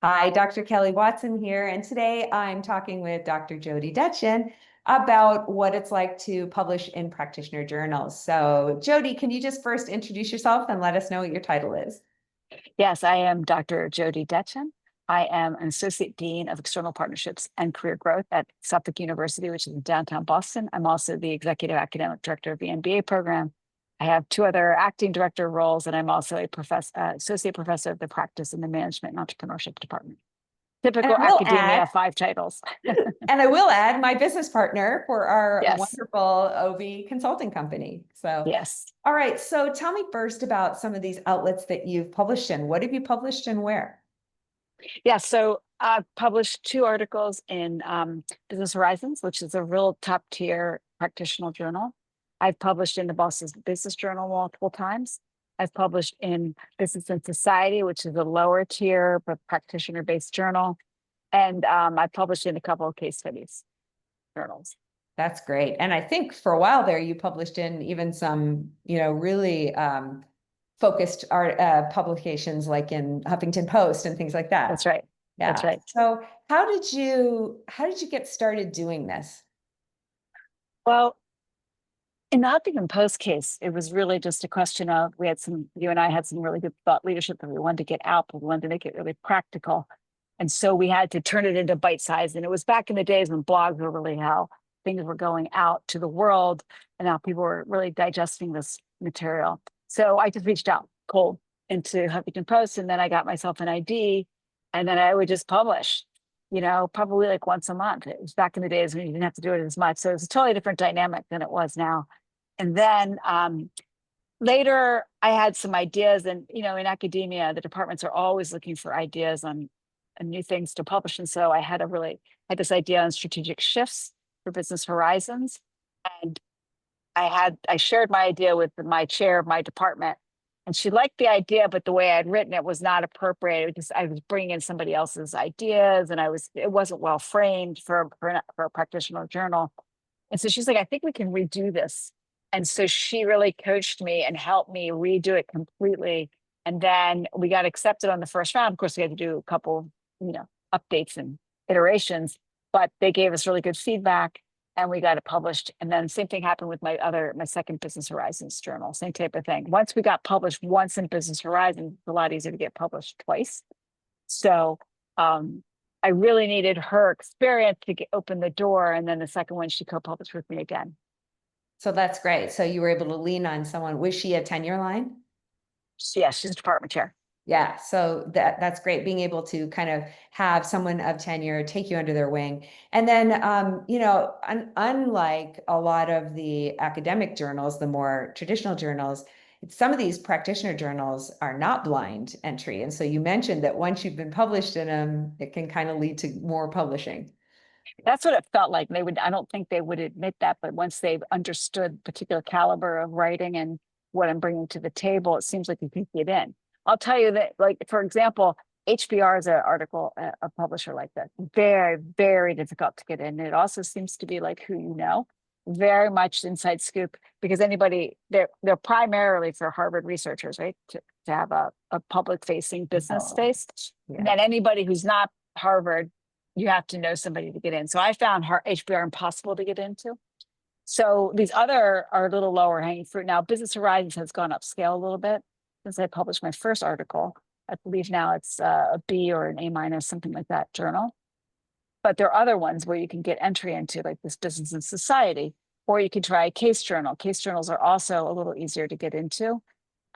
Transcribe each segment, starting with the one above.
Hi, Dr. Kelly Watson here, and today I'm talking with Dr. Jodi Detjen about what it's like to publish in practitioner journals. So, Jodi, can you just first introduce yourself and let us know what your title is? Yes, I am Dr. Jodi Detjen. I am an Associate Dean of External Partnerships and Career Growth at Suffolk University, which is in downtown Boston. I'm also the Executive Academic Director of the MBA program. I have two other acting director roles, and I'm also a associate professor of the practice in the management and entrepreneurship department. And Typical I will academia, add, 5 titles. my business partner for our Yes, wonderful OB consulting company. So, yes. all right. So, tell me first about some of these outlets that you've published in. What have you published and where? Yeah, so I published two articles in Business Horizons, which is a real top tier practitioner journal. I've published in the Boston Business Journal multiple times. I've published in Business and Society, which is a lower tier but practitioner based journal. And I published in a couple of case studies journals. That's great. And I think for a while there, you published in even some, really focused art publications like in Huffington Post and things like that. That's right. That's Yeah. right. So how did you get started doing this? Well, in the Huffington Post case, it was really just a question of you and I had some really good thought leadership that we wanted to get out, but we wanted to make it really practical. And so we had to turn it into bite size. And it was back in the days when blogs were really how things were going out to the world and how people were really digesting this material. So I just reached out cold into Huffington Post, and then I got myself an ID, and then I would just publish, probably like once a month. It was back in the days when you didn't have to do it as much. So it was a totally different dynamic than it was now. And then later, I had some ideas, and in academia, the departments are always looking for ideas on new things to publish. And so I had this idea on strategic shifts for Business Horizons, and I shared my idea with my chair of my department, and she liked the idea, but the way I'd written it was not appropriate because I was bringing in somebody else's ideas, and it wasn't well framed for a practitioner journal. And so she's like, I think we can redo this. And so she really coached me and helped me redo it completely. And then we got accepted on the first round. Of course, we had to do a couple, updates and iterations, but they gave us really good feedback and we got it published. And then same thing happened with my second Business Horizons journal, same type of thing. Once we got published once in Business Horizons, it's a lot easier to get published twice. So I really needed her experience to open the door. And then the second one, she co-published with me again. So that's great. So you were able to lean on someone. Was she a tenure line? So, yeah, she's a department chair. Yeah, so that's great being able to kind of have someone of tenure take you under their wing. And then unlike a lot of the academic journals, the more traditional journals, some of these practitioner journals are not blind entry. And so you mentioned that once you've been published in them, it can kind of lead to more publishing. That's what it felt like. I don't think they would admit that, but once they've understood particular caliber of writing and what I'm bringing to the table, it seems like you can get in. I'll tell you that, like, for example, HBR is an article, a publisher like that. Very, very difficult to get in. It also seems to be like who you know, very much inside scoop because they're primarily for Harvard researchers, right? To have a public facing business Oh, space. And yeah. then anybody who's not Harvard, you have to know somebody to get in. So I found HBR impossible to get into. So these other are a little lower hanging fruit. Now, Business Horizons has gone upscale a little bit since I published my first article. I believe now it's a B or an A minus, something like that journal. But there are other ones where you can get entry into, like this Business and Society, or you can try a case journal. Case journals are also a little easier to get into.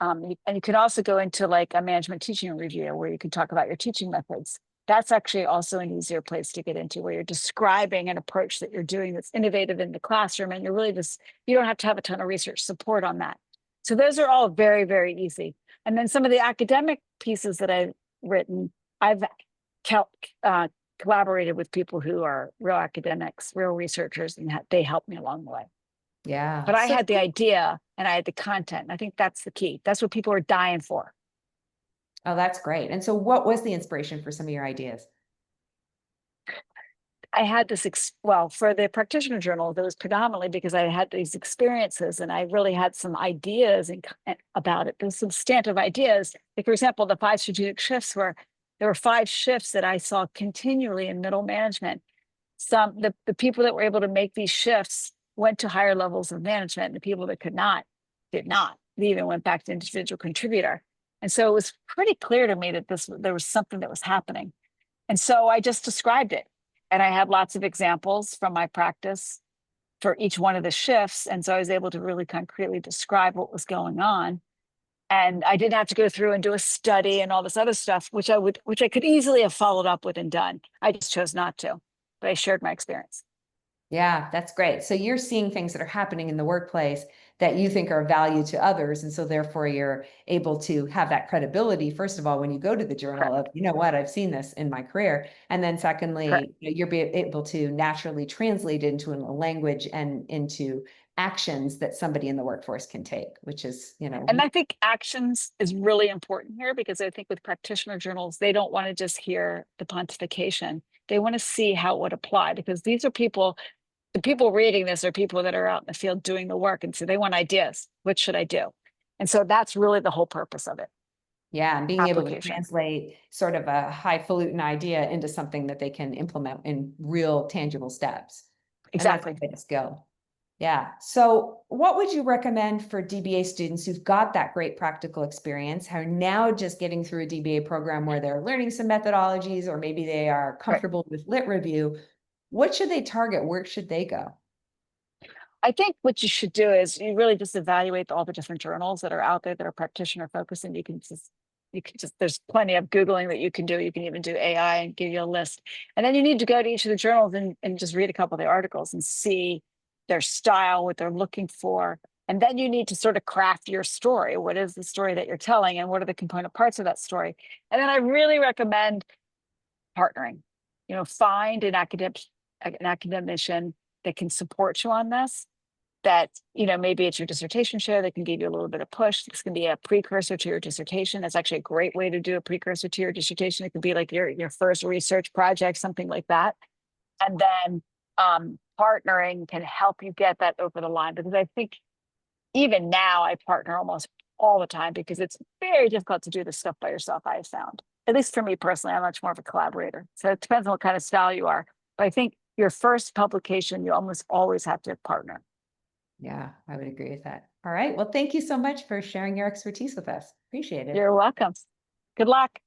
And you can also go into like a management teaching review where you can talk about your teaching methods. That's actually also an easier place to get into where you're describing an approach that you're doing that's innovative in the classroom. And you don't have to have a ton of research support on that. So those are all very, very easy. And then some of the academic pieces that I've written, I've collaborated with people who are real academics, real researchers, and they helped me along the way. Yeah. But I So, had the idea and I had the content. And I think that's the key. That's what people are dying for. oh, that's great. And so what was the inspiration for some of your ideas? I had well, for the practitioner journal, that was predominantly because I had these experiences and I really had some ideas about it. There's substantive ideas. Like, for example, the 5 strategic shifts were There were 5 shifts that I saw continually in middle management. The people that were able to make these shifts went to higher levels of management, and the people that could not did not. They even went back to individual contributor. And so it was pretty clear to me that there was something that was happening. And so I just described it. And I had lots of examples from my practice for each one of the shifts. And so I was able to really concretely describe what was going on. And I didn't have to go through and do a study and all this other stuff, which I could easily have followed up with and done. I just chose not to, but I shared my experience. Yeah, that's great. So you're seeing things that are happening in the workplace that you think are of value to others. And so therefore you're able to have that credibility, first of all, when you go to the journal Correct. of, you know what, I've seen this in my career. And then Correct. secondly, you're able to naturally translate it into a language and into actions that somebody in the workforce can take, which is, And I think actions is really important here, because I think with practitioner journals, they don't want to just hear the pontification. They want to see how it would apply, because these are people, the people reading this are people that are out in the field doing the work. And so they want ideas. What should I do? And so that's really the whole purpose of it. yeah, and being able to Application. translate sort of a highfalutin idea into something that they can implement in real tangible steps. And that's Exactly. quite a skill. Yeah. So what would you recommend for DBA students who've got that great practical experience, who are now just getting through a DBA program where they're learning some methodologies, or maybe they are Right. comfortable with lit review? What should they target? Where should they go? I think what you should do is you really just evaluate all the different journals that are out there that are practitioner focused, and there's plenty of Googling that you can do. You can even do AI and give you a list. And then you need to go to each of the journals and just read a couple of the articles and see their style, what they're looking for. And then you need to sort of craft your story. What is the story that you're telling, and what are the component parts of that story? And then I really recommend partnering. Find an academician that can support you on this, that, maybe it's your dissertation show that can give you a little bit of push. This can be a precursor to your dissertation. That's actually a great way to do a precursor to your dissertation. It could be like your first research project, something like that. And then partnering can help you get that over the line, because I think even now I partner almost all the time, because it's very difficult to do this stuff by yourself, I have found. At least for me personally, I'm much more of a collaborator. So it depends on what kind of style you are. But I think your first publication, you almost always have to partner. Yeah, I would agree with that. All right. Well, thank you so much for sharing your expertise with us. Appreciate it. You're welcome. Good luck.